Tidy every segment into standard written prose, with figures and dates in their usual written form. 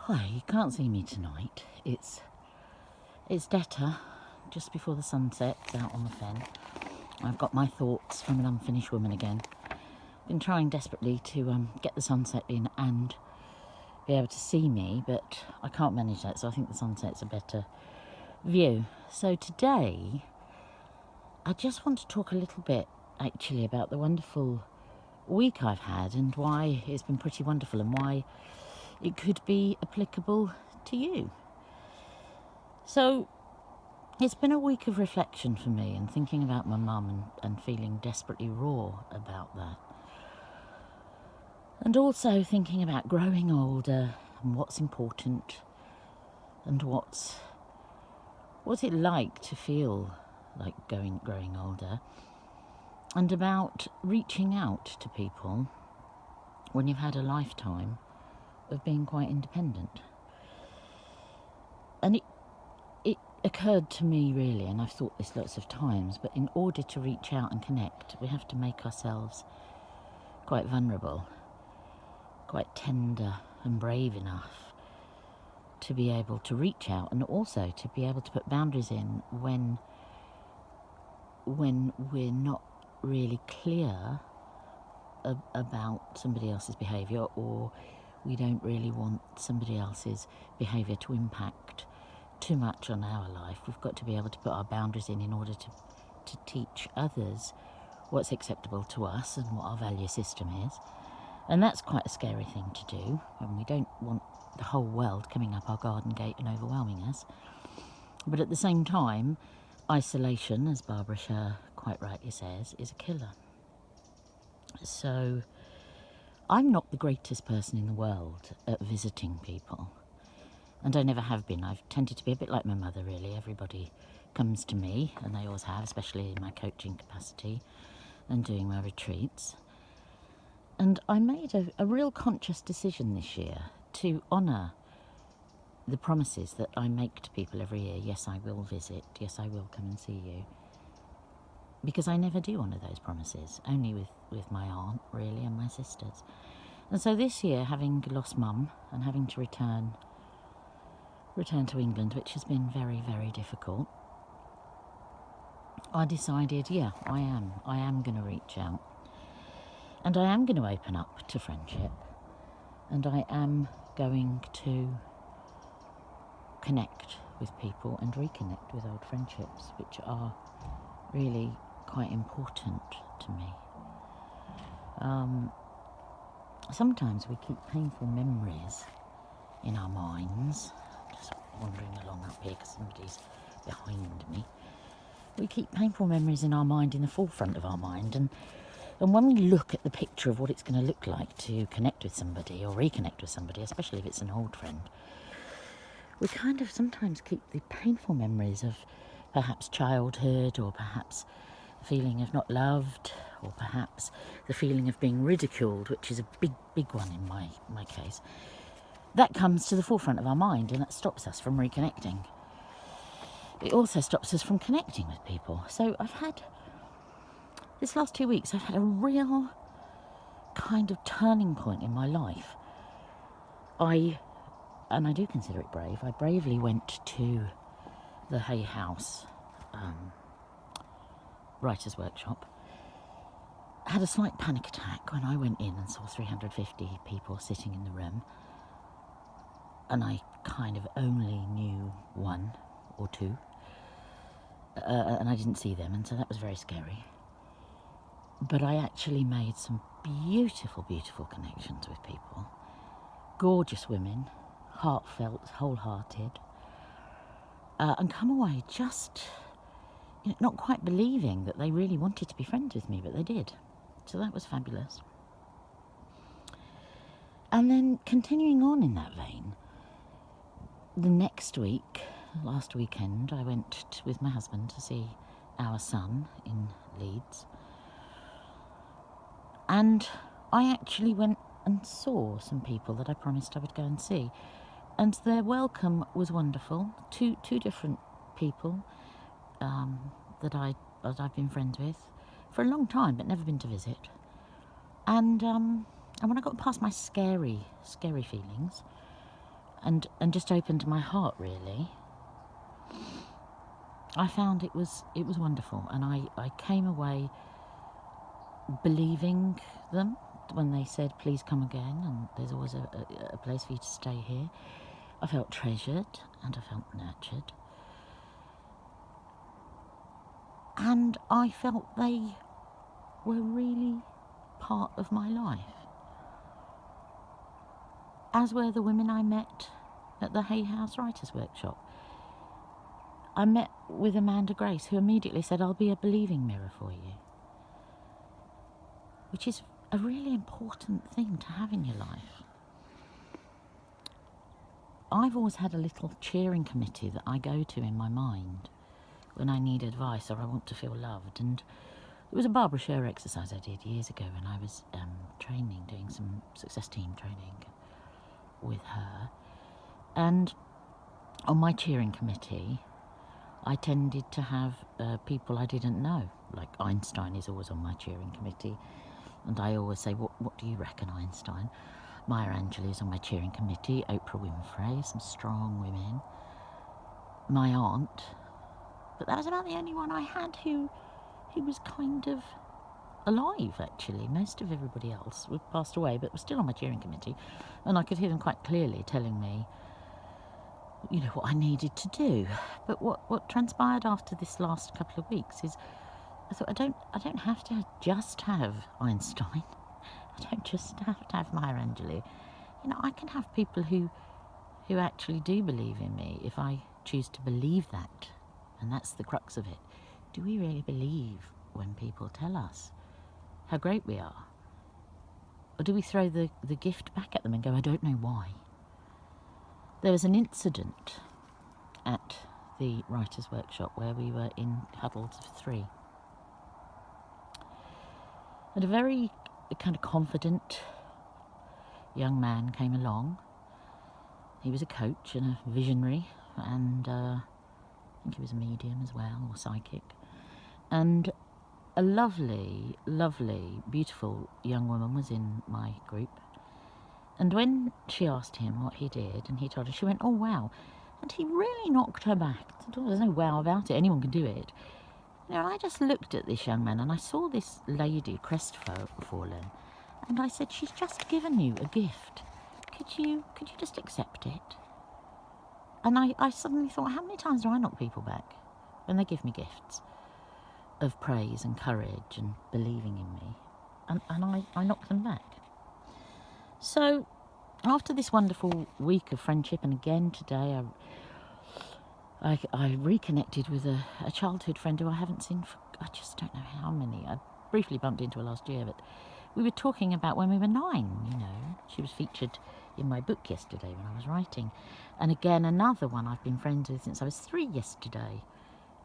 Hi, you can't see me tonight. It's Detta, just before the sun sets, out on the fen. I've got my thoughts from an unfinished woman again. Been trying desperately to get the sunset in and be able to see me, but I can't manage that, so I think the sunset's a better view. So today, I just want to talk a little bit, actually, about the wonderful week I've had and why it's been pretty wonderful and why it could be applicable to you. So it's been a week of reflection for me and thinking about my mum and feeling desperately raw about that. And also thinking about growing older and what's important and what's it like to feel like growing older, and about reaching out to people when you've had a lifetime of being quite independent. And it occurred to me really, and I've thought this lots of times, but in order to reach out and connect, we have to make ourselves quite vulnerable, quite tender and brave enough to be able to reach out, and also to be able to put boundaries in when we're not really clear about somebody else's behaviour, or we don't really want somebody else's behaviour to impact too much on our life. We've got to be able to put our boundaries in order to teach others what's acceptable to us and what our value system is. And that's quite a scary thing to do, and we don't want the whole world coming up our garden gate and overwhelming us. But at the same time, isolation, as Barbara Sher quite rightly says, is a killer. So I'm not the greatest person in the world at visiting people, and I never have been. I've tended to be a bit like my mother, really. Everybody comes to me, and they always have, especially in my coaching capacity and doing my retreats. And I made a real conscious decision this year to honour the promises that I make to people every year. Yes, I will visit. Yes, I will come and see you. Because I never do honour those promises, only with my aunt, really, and my sisters. And so this year, having lost Mum and having to return to England, which has been very, very difficult, I decided, I am going to reach out. And I am going to open up to friendship. And I am going to connect with people and reconnect with old friendships, which are really quite important to me. Sometimes we keep painful memories in our minds. Just wandering along up here because somebody's behind me. We keep painful memories in our mind, in the forefront of our mind, and when we look at the picture of what it's going to look like to connect with somebody or reconnect with somebody, especially if it's an old friend, we kind of sometimes keep the painful memories of perhaps childhood, or perhaps the feeling of not loved, or perhaps the feeling of being ridiculed, which is a big one in my case. That comes to the forefront of our mind, and that stops us from reconnecting. It also stops us from connecting with people. So this last 2 weeks, I've had a real kind of turning point in my life. And I do consider it brave, I bravely went to the Hay House Writers' Workshop. I had a slight panic attack when I went in and saw 350 people sitting in the room, and I kind of only knew one or two, and I didn't see them, and so that was very scary. But I actually made some beautiful, beautiful connections with people. Gorgeous women, heartfelt, wholehearted, and come away just not quite believing that they really wanted to be friends with me, but they did. So that was fabulous. And then continuing on in that vein, the next week, last weekend, I went with my husband to see our son in Leeds. And I actually went and saw some people that I promised I would go and see. And their welcome was wonderful. Two different people that I've been friends with for a long time, but never been to visit. And when I got past my scary feelings, and just opened my heart, really. I found it was wonderful, and I came away believing them when they said, please come again, and there's always a place for you to stay here. I felt treasured and I felt nurtured. And I felt they were really part of my life. As were the women I met at the Hay House Writers' Workshop. I met with Amanda Grace, who immediately said, I'll be a believing mirror for you. Which is a really important thing to have in your life. I've always had a little cheering committee that I go to in my mind when I need advice or I want to feel loved. And it was a Barbara Sher exercise I did years ago when I was doing some success team training with her. And on my cheering committee, I tended to have people I didn't know. Like Einstein is always on my cheering committee. And I always say, what do you reckon, Einstein? Maya Angelou is on my cheering committee. Oprah Winfrey, some strong women. My aunt. But that was about the only one I had who was kind of alive, actually. Most of everybody else had passed away, but was still on my cheering committee. And I could hear them quite clearly telling me, you know, what I needed to do. But what transpired after this last couple of weeks is I thought, I don't have to just have Einstein. I don't just have to have Maya Angelou. You know, I can have people who actually do believe in me if I choose to believe that. And that's the crux of it. Do we really believe when people tell us how great we are? Or do we throw the gift back at them and go, I don't know why? There was an incident at the Writers' Workshop where we were in huddles of 3. And a very kind of confident young man came along. He was a coach and a visionary, and I think he was a medium as well, or psychic. And a lovely, lovely, beautiful young woman was in my group. And when she asked him what he did, and he told her, she went, oh, wow. And he really knocked her back. There's no wow about it. Anyone can do it. You know, I just looked at this young man and I saw this lady crestfallen, and I said, she's just given you a gift. Could you just accept it? And I suddenly thought, how many times do I knock people back when they give me gifts of praise and courage and believing in me? And I knock them back. So after this wonderful week of friendship, and again today I reconnected with a childhood friend who I haven't seen for, I just don't know how many. I briefly bumped into her last year, but we were talking about when we were 9, you know. She was featured in my book yesterday when I was writing. And again, another one I've been friends with since I was 3 yesterday.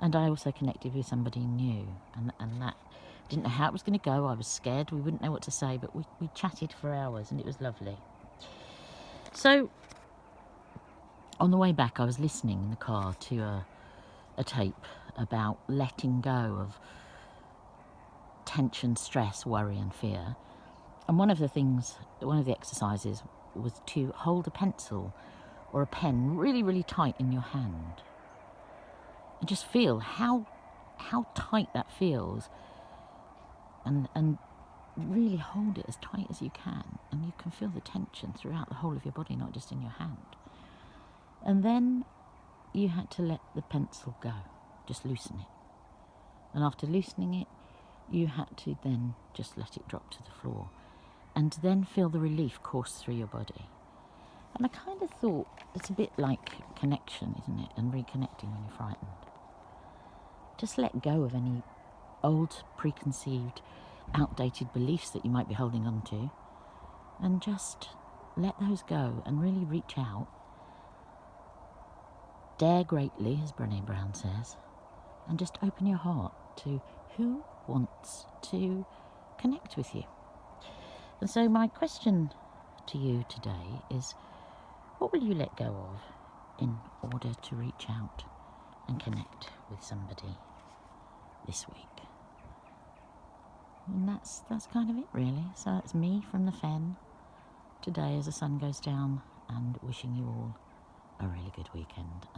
And I also connected with somebody new. And that, didn't know how it was going to go. I was scared. We wouldn't know what to say, but we chatted for hours and it was lovely. So on the way back, I was listening in the car to a tape about letting go of tension, stress, worry and fear. And one of the exercises was to hold a pencil or a pen really, really tight in your hand. And just feel how tight that feels. And really hold it as tight as you can. And you can feel the tension throughout the whole of your body, not just in your hand. And then you had to let the pencil go, just loosen it. And after loosening it, you had to then just let it drop to the floor. And then feel the relief course through your body. And I kind of thought it's a bit like connection, isn't it? And reconnecting when you're frightened. Just let go of any old, preconceived, outdated beliefs that you might be holding on to. And just let those go and really reach out. Dare greatly, as Brené Brown says. And just open your heart to who wants to connect with you. And so my question to you today is, what will you let go of in order to reach out and connect with somebody this week? And that's kind of it, really. So it's me from the fen today as the sun goes down and wishing you all a really good weekend.